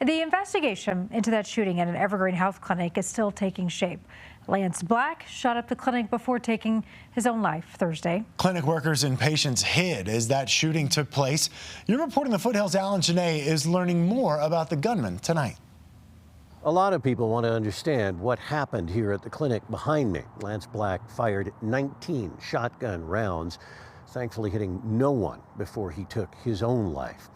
The investigation into that shooting at an Evergreen health clinic is still taking shape. Lance Black shot up the clinic before taking his own life Thursday. Clinic workers and patients hid as that shooting took place. Your report in the Foothills, Alan Janae, is learning more about the gunman tonight. A lot of people want to understand what happened here at the clinic behind me. Lance Black fired 19 shotgun rounds, thankfully hitting no one before he took his own life.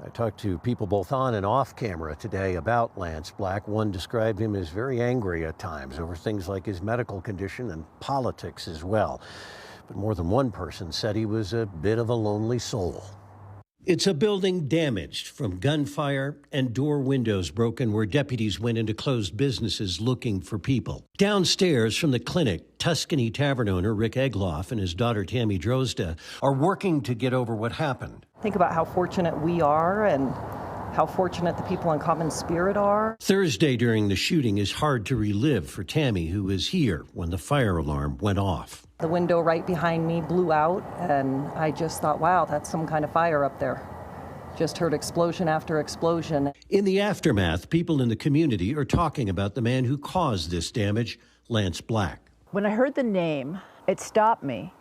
I talked to people both on and off camera today about Lance Black. One described him as very angry at times over things like his medical condition and politics as well. But more than one person said he was a bit of a lonely soul. It's a building damaged from gunfire and door windows broken where deputies went into closed businesses looking for people. Downstairs from the clinic, Tuscany Tavern owner Rick Egloff and his daughter Tammy Drozda are working to get over what happened. Think about how fortunate we are and how fortunate the people in Common Spirit are. Thursday during the shooting is hard to relive for Tammy, who was here when the fire alarm went off. The window right behind me blew out, and I just thought, wow, that's some kind of fire up there. Just heard explosion after explosion. In the aftermath, people in the community are talking about the man who caused this damage, Lance Black. When I heard the name, it stopped me,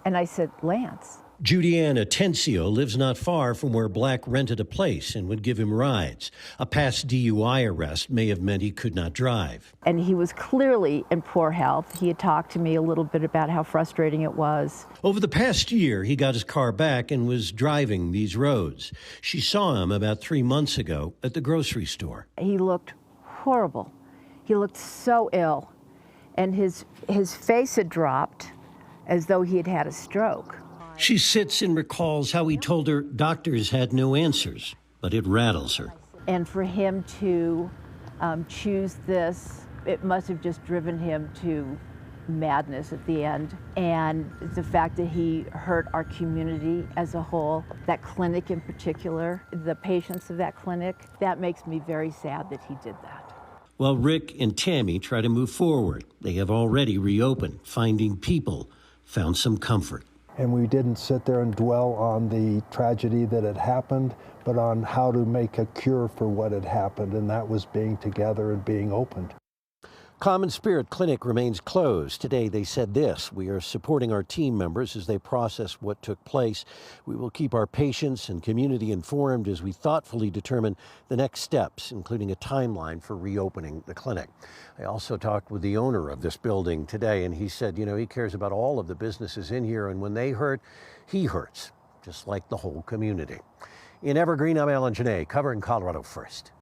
and I said, Lance. Judianne Atencio lives not far from where Black rented a place and would give him rides. A past DUI arrest may have meant he could not drive. And he was clearly in poor health. He had talked to me a little bit about how frustrating it was. Over the past year, he got his car back and was driving these roads. She saw him about 3 months ago at the grocery store. He looked horrible. He looked so ill. And his face had dropped as though he had had a stroke. She sits and recalls how he told her doctors had no answers, but it rattles her. And for him to choose this, it must have just driven him to madness at the end. And the fact that he hurt our community as a whole, that clinic in particular, the patients of that clinic, that makes me very sad that he did that. While Rick and Tammy try to move forward, they have already reopened. Finding people found some comfort. And we didn't sit there and dwell on the tragedy that had happened, but on how to make a cure for what had happened, and that was being together and being opened. Common Spirit Clinic remains closed. Today they said this: we are supporting our team members as they process what took place. We will keep our patients and community informed as we thoughtfully determine the next steps, including a timeline for reopening the clinic. I also talked with the owner of this building today, and he said, he cares about all of the businesses in here, and when they hurt, he hurts, just like the whole community. In Evergreen, I'm Alan Janae, covering Colorado First.